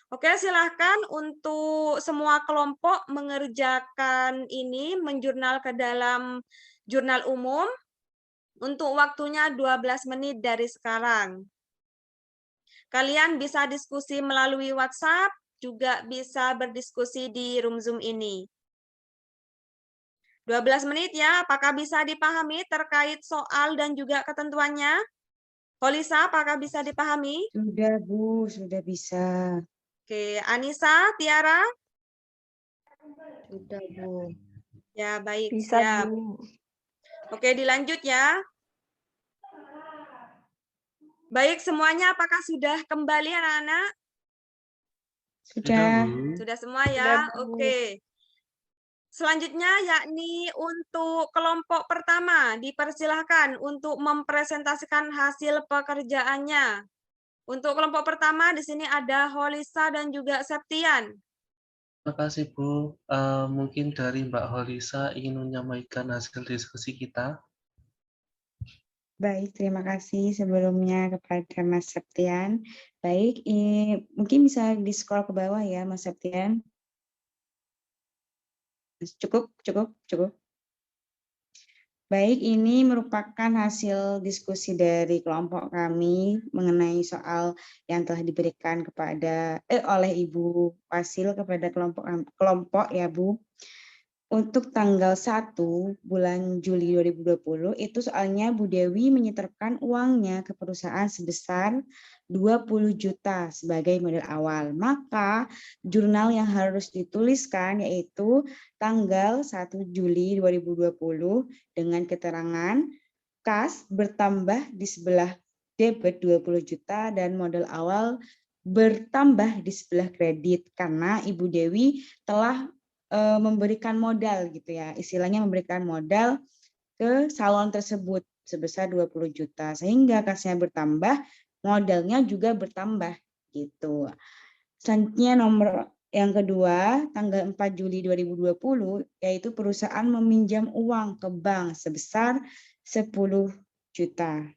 [SPEAKER 1] Oke, silahkan untuk semua kelompok mengerjakan ini, menjurnal ke dalam jurnal umum. Untuk waktunya 12 menit dari sekarang. Kalian bisa diskusi melalui WhatsApp, juga bisa berdiskusi di room Zoom ini. 12 menit ya, apakah bisa dipahami terkait soal dan juga ketentuannya? Holisa, apakah bisa dipahami?
[SPEAKER 3] Sudah, Bu, sudah bisa.
[SPEAKER 1] Oke, Anissa, Tiara?
[SPEAKER 3] Sudah, Bu.
[SPEAKER 1] Ya, baik.
[SPEAKER 6] Bisa,
[SPEAKER 1] Siap.
[SPEAKER 6] Bu.
[SPEAKER 1] Oke, dilanjut ya. Baik, semuanya apakah sudah kembali anak-anak?
[SPEAKER 3] Sudah.
[SPEAKER 2] Bu.
[SPEAKER 1] Sudah semua ya?
[SPEAKER 6] Bu.
[SPEAKER 1] Oke. Selanjutnya yakni untuk kelompok pertama, dipersilahkan untuk mempresentasikan hasil pekerjaannya. Untuk kelompok pertama di sini ada Holisa dan juga Septian.
[SPEAKER 2] Terima kasih Bu. Mungkin dari Mbak Holisa ingin menyampaikan hasil diskusi kita.
[SPEAKER 3] Baik, terima kasih sebelumnya kepada Mas Septian. Baik, mungkin bisa di-scroll ke bawah ya, Mas Septian. Cukup. Baik, ini merupakan hasil diskusi dari kelompok kami mengenai soal yang telah diberikan oleh Ibu Wasil kepada kelompok ya Bu. Untuk tanggal 1 bulan Juli 2020 itu soalnya Bu Dewi menyetorkan uangnya ke perusahaan sebesar 20 juta sebagai modal awal. Maka jurnal yang harus dituliskan yaitu tanggal 1 Juli 2020 dengan keterangan kas bertambah di sebelah debit 20 juta dan modal awal bertambah di sebelah kredit karena Ibu Dewi telah memberikan modal gitu ya, istilahnya memberikan modal ke salon tersebut sebesar 20 juta sehingga kasnya bertambah, modalnya juga bertambah gitu. Selanjutnya nomor yang kedua, tanggal 4 Juli 2020 yaitu perusahaan meminjam uang ke bank sebesar 10 juta.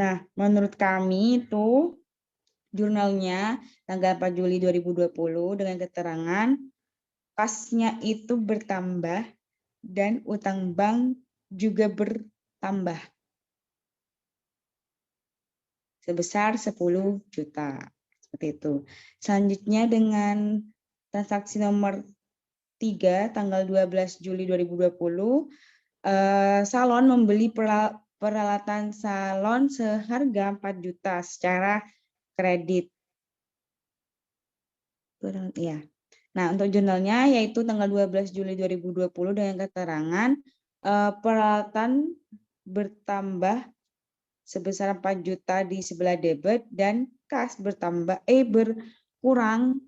[SPEAKER 3] Nah, menurut kami itu jurnalnya tanggal 4 Juli 2020 dengan keterangan kasnya itu bertambah dan utang bank juga bertambah sebesar 10 juta. Seperti itu. Selanjutnya dengan transaksi nomor 3 tanggal 12 Juli 2020, salon membeli peralatan salon seharga 4 juta secara kredit. Ya. Nah, untuk jurnalnya yaitu tanggal 12 Juli 2020 dengan keterangan peralatan bertambah sebesar 4 juta di sebelah debit dan kas berkurang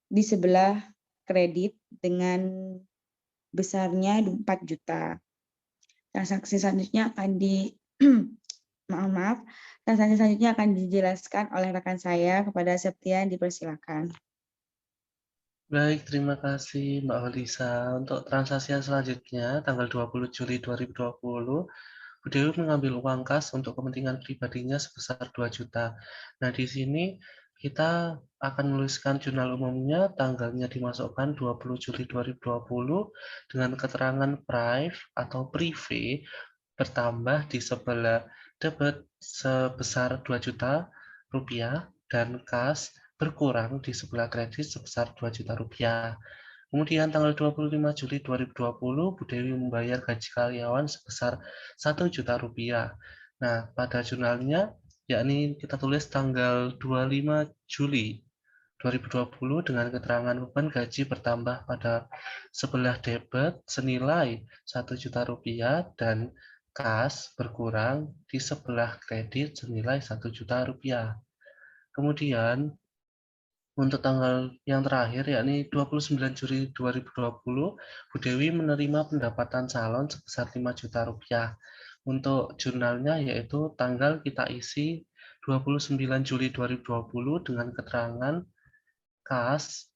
[SPEAKER 3] di sebelah kredit dengan besarnya 4 juta. Transaksi selanjutnya akan transaksi selanjutnya akan dijelaskan oleh rekan saya kepada Septian, dipersilakan.
[SPEAKER 2] Baik, terima kasih Mbak Holisa. Untuk transaksi yang selanjutnya, tanggal 20 Juli 2020, Bu Dewi mengambil uang kas untuk kepentingan pribadinya sebesar 2 juta. Nah, di sini kita akan menuliskan jurnal umumnya, tanggalnya dimasukkan 20 Juli 2020 dengan keterangan prive bertambah di sebelah debit sebesar 2 juta rupiah dan kas berkurang di sebelah kredit sebesar 2 juta rupiah. Kemudian tanggal 25 Juli 2020, Bu Dewi membayar gaji karyawan sebesar 1 juta rupiah. Nah, pada jurnalnya, yakni kita tulis tanggal 25 Juli 2020 dengan keterangan beban gaji bertambah pada sebelah debit senilai 1 juta rupiah dan kas berkurang di sebelah kredit senilai 1 juta rupiah. Kemudian untuk tanggal yang terakhir, yakni 29 Juli 2020, Bu Dewi menerima pendapatan salon sebesar 5 juta rupiah. Untuk jurnalnya yaitu tanggal kita isi 29 Juli 2020 dengan keterangan kas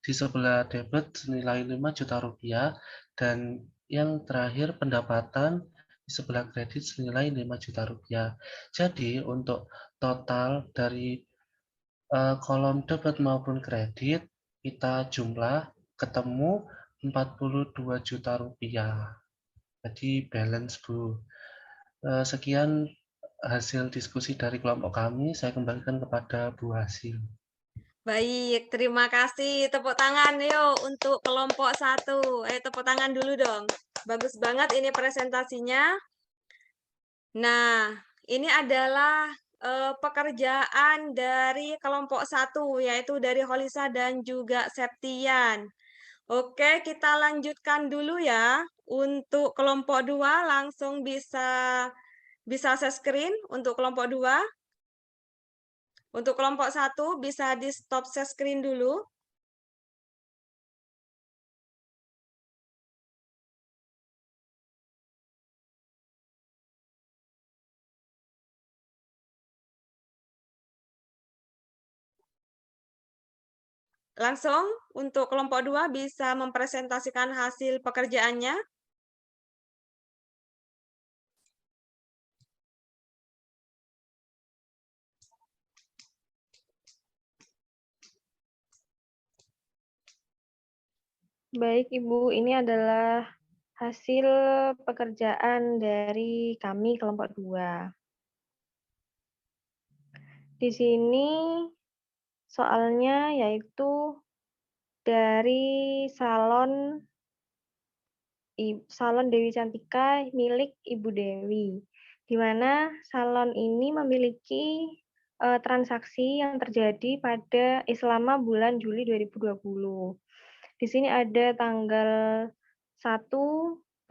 [SPEAKER 2] di sebelah debit senilai 5 juta rupiah dan yang terakhir pendapatan di sebelah kredit senilai 5 juta rupiah. Jadi untuk total dari kolom debit maupun kredit kita jumlah ketemu 42 juta rupiah. Jadi balance Bu. Sekian hasil diskusi dari kelompok kami. Saya kembalikan kepada Bu Hasil.
[SPEAKER 1] Baik, terima kasih. Tepuk tangan yuk untuk kelompok 1. Tepuk tangan dulu dong. Bagus banget ini presentasinya. Nah, ini adalah pekerjaan dari kelompok 1, yaitu dari Holisa dan juga Septian. Oke, kita lanjutkan dulu ya. Untuk kelompok 2 langsung bisa share screen untuk kelompok 2. Untuk kelompok 1 bisa di stop share screen dulu. Langsung untuk kelompok 2 bisa mempresentasikan hasil pekerjaannya.
[SPEAKER 6] Baik, Ibu, ini adalah hasil pekerjaan dari kami kelompok 2. Di sini soalnya yaitu dari salon Dewi Cantika milik Ibu Dewi, di mana salon ini memiliki transaksi yang terjadi selama bulan Juli 2020. Di sini ada tanggal 1,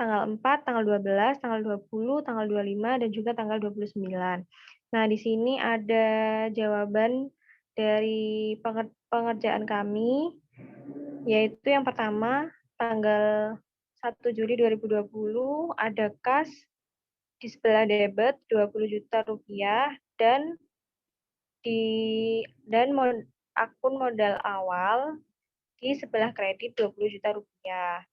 [SPEAKER 6] tanggal 4, tanggal 12, tanggal 20, tanggal 25, dan juga tanggal 29. Nah, di sini ada jawaban dari pengerjaan kami, yaitu yang pertama, tanggal 1 Juli 2020 ada kas di sebelah debit 20 juta rupiah dan akun modal awal di sebelah kredit 20 juta rupiah.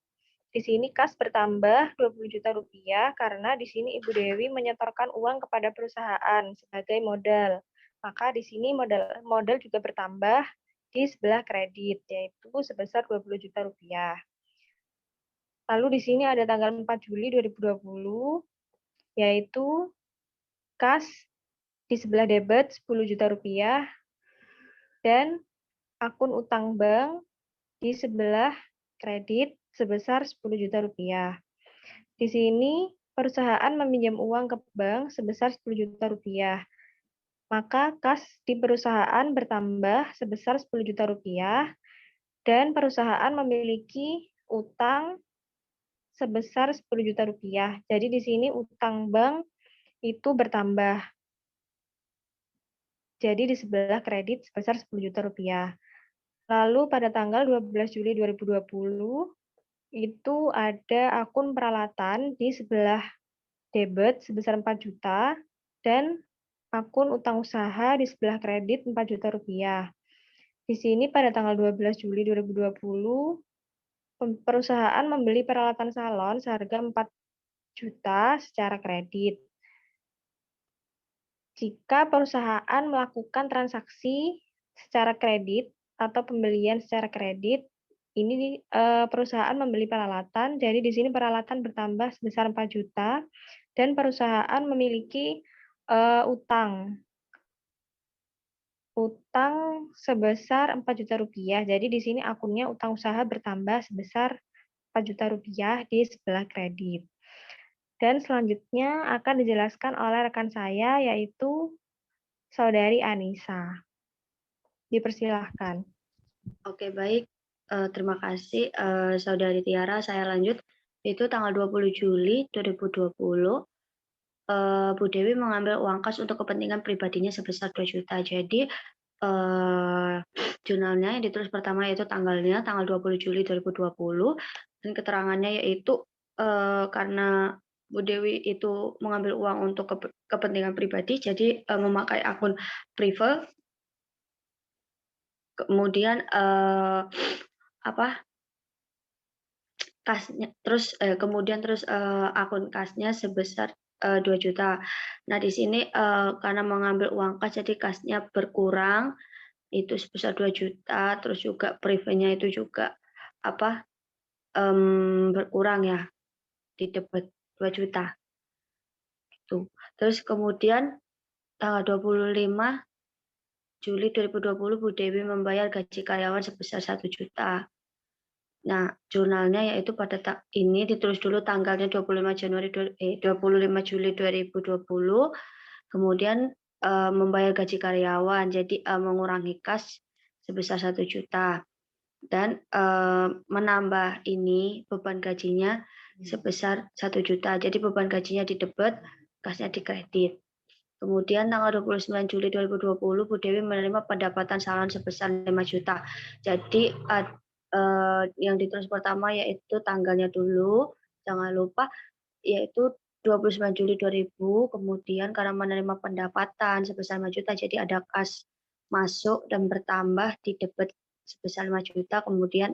[SPEAKER 6] Di sini kas bertambah 20 juta rupiah karena di sini Ibu Dewi menyetorkan uang kepada perusahaan sebagai modal. Maka di sini modal juga bertambah di sebelah kredit, yaitu sebesar 20 juta rupiah. Lalu di sini ada tanggal 4 Juli 2020, yaitu kas di sebelah debit 10 juta rupiah dan akun utang bank di sebelah kredit sebesar 10 juta rupiah. Di sini perusahaan meminjam uang ke bank sebesar 10 juta rupiah. Maka kas di perusahaan bertambah sebesar 10 juta rupiah dan perusahaan memiliki utang sebesar 10 juta rupiah. Jadi di sini utang bank itu bertambah. Jadi di sebelah kredit sebesar 10 juta rupiah. Lalu pada tanggal 12 Juli 2020, itu ada akun peralatan di sebelah debit sebesar 4 juta dan akun utang usaha di sebelah kredit 4 juta rupiah. Di sini pada tanggal 12 Juli 2020, perusahaan membeli peralatan salon seharga 4 juta secara kredit. Jika perusahaan melakukan transaksi secara kredit atau pembelian secara kredit, ini perusahaan membeli peralatan, jadi di sini peralatan bertambah sebesar 4 juta, dan perusahaan memiliki utang sebesar 4 juta rupiah. Jadi di sini akunnya utang usaha bertambah sebesar 4 juta rupiah di sebelah kredit. Dan selanjutnya akan dijelaskan oleh rekan saya, yaitu Saudari Anissa. Dipersilahkan.
[SPEAKER 7] Oke, baik. Terima kasih, Saudari Tiara. Saya lanjut. Itu tanggal 20 Juli 2020, Bu Dewi mengambil uang kas untuk kepentingan pribadinya sebesar 2 juta. Jadi, jurnalnya yang ditulis pertama yaitu tanggalnya, tanggal 20 Juli 2020, dan keterangannya yaitu karena Bu Dewi itu mengambil uang untuk kepentingan pribadi, jadi memakai akun private. Kemudian kasnya terus akun kasnya sebesar 2 juta. Nah, di sini karena mengambil uang kas jadi kasnya berkurang itu sebesar 2 juta, terus juga private-nya itu juga berkurang ya di debit 2 juta. Itu. Terus kemudian tanggal 25 Juli 2020 Bu Dewi membayar gaji karyawan sebesar 1 juta. Nah, jurnalnya yaitu pada ini ditulis dulu tanggalnya 25 Juli 2020, kemudian membayar gaji karyawan, jadi mengurangi kas sebesar 1 juta. Dan menambah ini beban gajinya sebesar 1 juta. Jadi beban gajinya di debit, kasnya di kredit. Kemudian tanggal 29 Juli 2020 Bu Dewi menerima pendapatan salon sebesar 5 juta. Jadi yang ditulis pertama yaitu tanggalnya dulu, jangan lupa yaitu 29 Juli 2000, kemudian karena menerima pendapatan sebesar 5 juta, jadi ada kas masuk dan bertambah di debit sebesar 5 juta, kemudian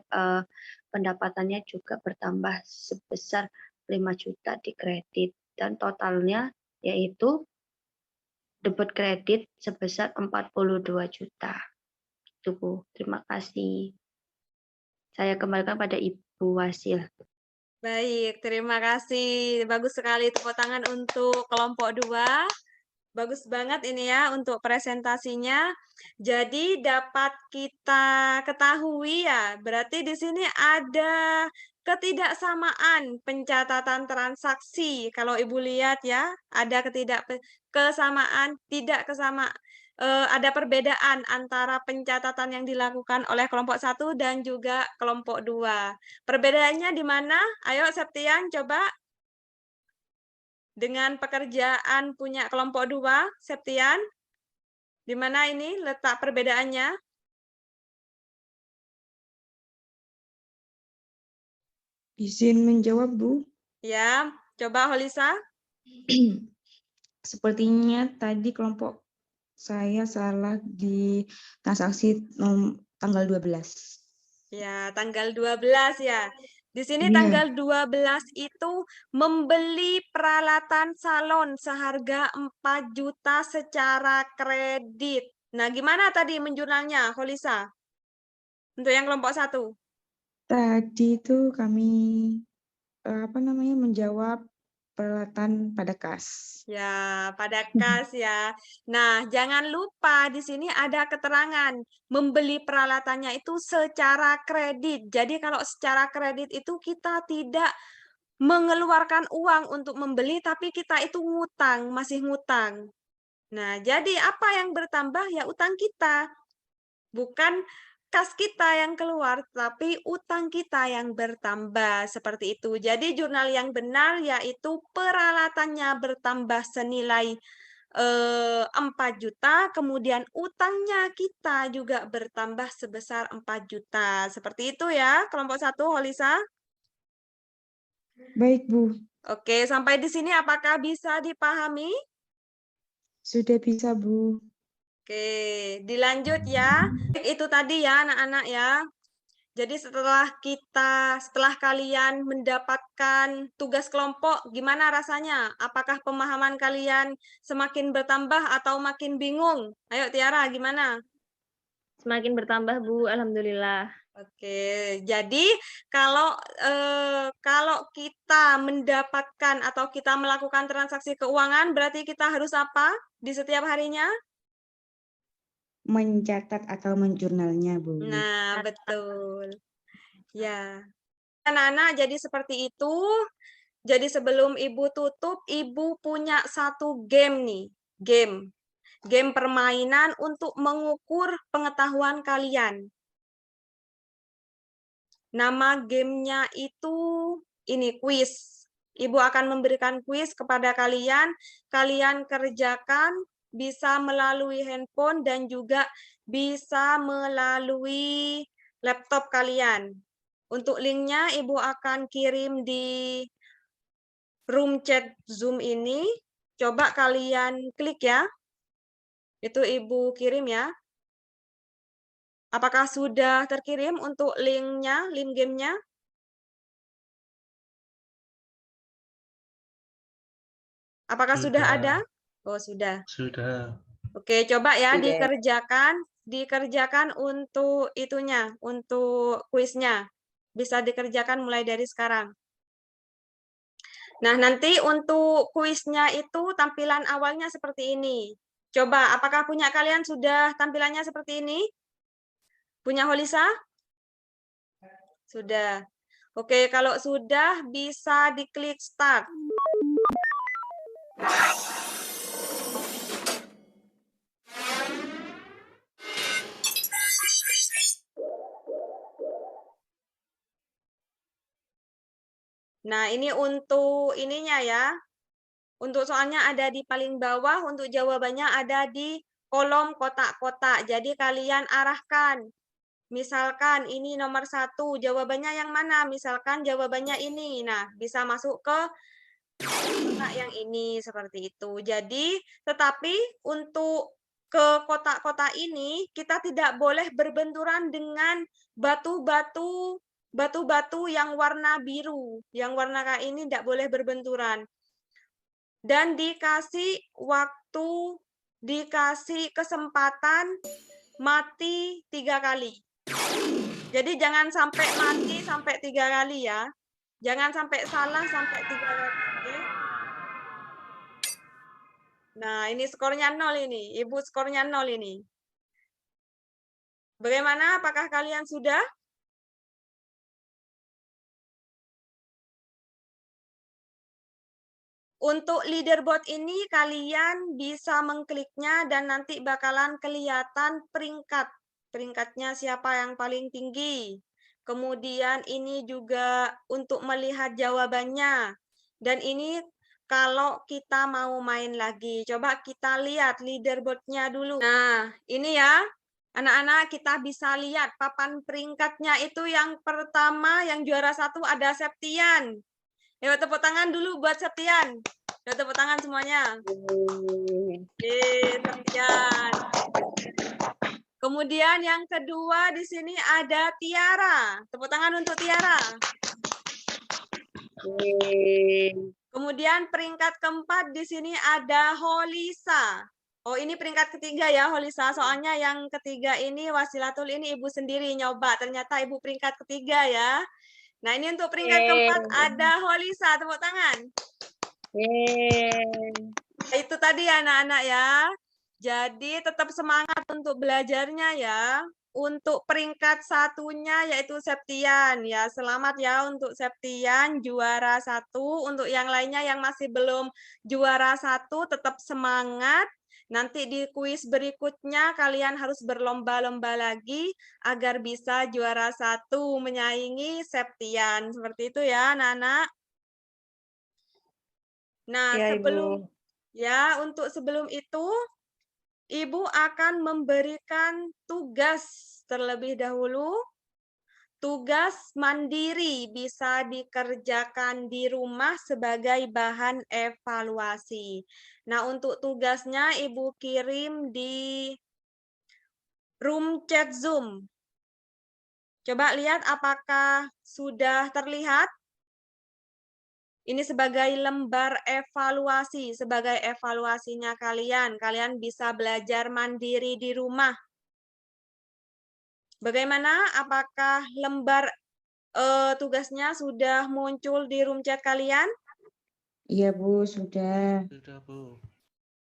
[SPEAKER 7] pendapatannya juga bertambah sebesar 5 juta di kredit, dan totalnya yaitu debit kredit sebesar 42 juta. Itu Bu, terima kasih. Saya kembalikan pada Ibu Wasil.
[SPEAKER 1] Baik, terima kasih. Bagus sekali, tepuk tangan untuk kelompok 2. Bagus banget ini ya untuk presentasinya. Jadi dapat kita ketahui ya, berarti di sini ada ketidaksamaan pencatatan transaksi. Kalau Ibu lihat ya, ada ada perbedaan antara pencatatan yang dilakukan oleh kelompok 1 dan juga kelompok 2. Perbedaannya di mana? Ayo Septian coba. Dengan pekerjaan punya kelompok 2, Septian, di mana ini letak perbedaannya?
[SPEAKER 3] Izin menjawab, Bu.
[SPEAKER 1] Ya, coba Holisa.
[SPEAKER 3] Sepertinya tadi kelompok saya salah di transaksi tanggal 12.
[SPEAKER 1] Ya, tanggal 12 ya. Di sini
[SPEAKER 3] Iya.
[SPEAKER 1] tanggal 12 itu membeli peralatan salon seharga 4 juta secara kredit. Nah, gimana tadi menjurnalnya, Holisa? Untuk yang kelompok 1.
[SPEAKER 3] Tadi itu kami menjawab peralatan pada kas.
[SPEAKER 1] Ya, pada kas ya. Nah, jangan lupa di sini ada keterangan membeli peralatannya itu secara kredit. Jadi kalau secara kredit itu kita tidak mengeluarkan uang untuk membeli, tapi kita itu ngutang, masih ngutang. Nah, jadi apa yang bertambah ya utang kita. Bukan kas kita yang keluar, tapi utang kita yang bertambah, seperti itu. Jadi jurnal yang benar yaitu peralatannya bertambah senilai 4 juta, kemudian utangnya kita juga bertambah sebesar 4 juta. Seperti itu ya, kelompok 1, Holisa.
[SPEAKER 3] Baik, Bu.
[SPEAKER 1] Oke, sampai di sini apakah bisa dipahami?
[SPEAKER 3] Sudah bisa, Bu.
[SPEAKER 1] Oke, dilanjut ya. Itu tadi ya anak-anak ya. Jadi setelah kalian mendapatkan tugas kelompok, gimana rasanya? Apakah pemahaman kalian semakin bertambah atau makin bingung? Ayo Tiara, gimana?
[SPEAKER 6] Semakin bertambah, Bu. Alhamdulillah.
[SPEAKER 1] Oke, jadi kalau kita mendapatkan atau kita melakukan transaksi keuangan, berarti kita harus apa di setiap harinya?
[SPEAKER 3] Mencatat atau menjurnalnya, Bu.
[SPEAKER 1] Nah, betul. Ya. Anak-anak jadi seperti itu. Jadi sebelum Ibu tutup, Ibu punya satu game nih. Game permainan untuk mengukur pengetahuan kalian. Nama gamenya itu ini kuis. Ibu akan memberikan kuis kepada kalian. Kalian kerjakan bisa melalui handphone dan juga bisa melalui laptop kalian. Untuk linknya Ibu akan kirim di room chat Zoom ini. Coba kalian klik ya. Itu Ibu kirim ya. Apakah sudah terkirim untuk linknya, link gamenya? Apakah sudah ada? Oh, sudah.
[SPEAKER 2] Sudah.
[SPEAKER 1] Oke, coba ya dikerjakan untuk itunya, untuk kuisnya. Bisa dikerjakan mulai dari sekarang. Nah, nanti untuk kuisnya itu tampilan awalnya seperti ini. Coba, apakah punya kalian sudah tampilannya seperti ini? Punya Holisa? Sudah. Oke, kalau sudah bisa diklik start. Nah, ini untuk ininya ya. Untuk soalnya ada di paling bawah, untuk jawabannya ada di kolom kotak-kotak. Jadi kalian arahkan. Misalkan ini nomor 1, jawabannya yang mana? Misalkan jawabannya ini. Nah, bisa masuk ke kotak yang ini, seperti itu. Jadi, tetapi untuk ke kotak-kotak ini, kita tidak boleh berbenturan dengan batu-batu yang warna biru. Yang warna kayak ini tidak boleh berbenturan. Dan dikasih waktu, dikasih kesempatan mati 3 kali. Jadi jangan sampai mati sampai 3 kali ya. Jangan sampai salah sampai 3 kali. Nah, ini skornya 0 ini. Ibu skornya 0 ini. Bagaimana? Apakah kalian sudah? Untuk leaderboard ini kalian bisa mengkliknya dan nanti bakalan kelihatan peringkatnya siapa yang paling tinggi. Kemudian ini juga untuk melihat jawabannya. Dan ini kalau kita mau main lagi. Coba kita lihat leaderboard-nya dulu. Nah, ini ya. Anak-anak kita bisa lihat papan peringkatnya itu yang pertama, yang juara 1 ada Septian. Yuk tepuk tangan dulu buat Septian. Yuk tepuk tangan semuanya. Septian. Kemudian yang kedua di sini ada Tiara. Tepuk tangan untuk Tiara. Kemudian peringkat keempat di sini ada Holisa. Oh, ini peringkat ketiga ya, Holisa. Soalnya yang ketiga ini Wasilatul ini ibu sendiri nyoba. Ternyata ibu peringkat ketiga ya. Nah, ini untuk peringkat keempat ada Holisa. Tepuk tangan. Itu tadi anak-anak ya. Jadi tetap semangat untuk belajarnya ya. Untuk peringkat satunya yaitu Septian ya. Selamat ya untuk Septian juara 1. Untuk yang lainnya yang masih belum juara 1 tetap semangat. Nanti di kuis berikutnya kalian harus berlomba-lomba lagi agar bisa juara 1 menyaingi Septian. Seperti itu ya anak-anak. Nah,
[SPEAKER 6] Ya,
[SPEAKER 1] sebelum
[SPEAKER 6] Ibu.
[SPEAKER 1] ya untuk sebelum itu Ibu akan memberikan tugas terlebih dahulu. Tugas mandiri bisa dikerjakan di rumah sebagai bahan evaluasi. Nah, untuk tugasnya Ibu kirim di room chat Zoom. Coba lihat apakah sudah terlihat. Ini sebagai lembar evaluasi, sebagai evaluasinya kalian. Kalian bisa belajar mandiri di rumah. Bagaimana? Apakah lembar tugasnya sudah muncul di room chat kalian?
[SPEAKER 3] Iya, Bu, sudah.
[SPEAKER 2] Sudah, Bu.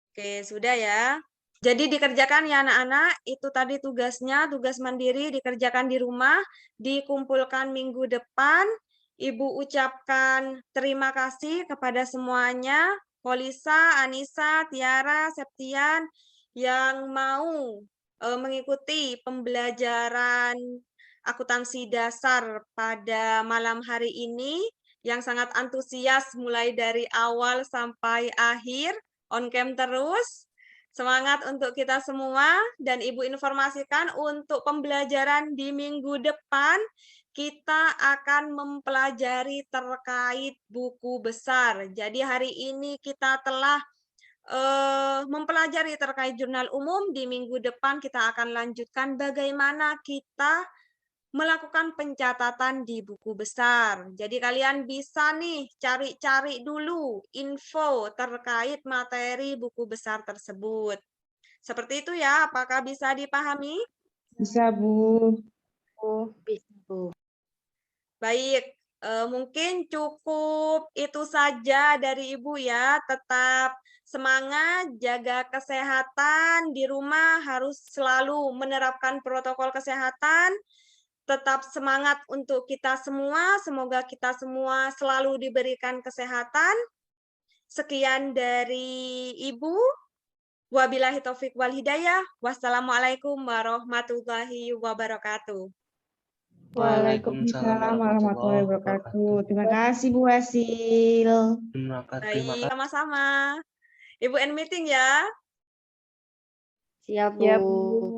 [SPEAKER 1] Oke, sudah ya. Jadi dikerjakan ya anak-anak, itu tadi tugasnya, tugas mandiri dikerjakan di rumah, dikumpulkan minggu depan. Ibu ucapkan terima kasih kepada semuanya, Polisa, Anissa, Tiara, Septian, yang mau mengikuti pembelajaran akuntansi dasar pada malam hari ini, yang sangat antusias mulai dari awal sampai akhir, on cam terus. Semangat untuk kita semua, dan Ibu informasikan untuk pembelajaran di minggu depan, kita akan mempelajari terkait buku besar. Jadi hari ini kita telah mempelajari terkait jurnal umum, di minggu depan kita akan lanjutkan bagaimana kita melakukan pencatatan di buku besar. Jadi kalian bisa nih cari-cari dulu info terkait materi buku besar tersebut. Seperti itu ya, apakah bisa dipahami?
[SPEAKER 3] Bisa, Bu.
[SPEAKER 7] Bisa, Bu.
[SPEAKER 1] Baik, mungkin cukup itu saja dari Ibu ya. Tetap semangat, jaga kesehatan di rumah, harus selalu menerapkan protokol kesehatan. Tetap semangat untuk kita semua. Semoga kita semua selalu diberikan kesehatan. Sekian dari Ibu. Wabillahi taufik wal hidayah. Wassalamualaikum warahmatullahi wabarakatuh.
[SPEAKER 3] Waalaikumsalam warahmatullahi wabarakatuh. Terima kasih Bu Hasil.
[SPEAKER 2] Terima
[SPEAKER 1] Baik,
[SPEAKER 2] kasih.
[SPEAKER 1] sama-sama. Ibu end meeting ya.
[SPEAKER 4] Siap,
[SPEAKER 6] Ya,
[SPEAKER 4] Bu.
[SPEAKER 6] Bu.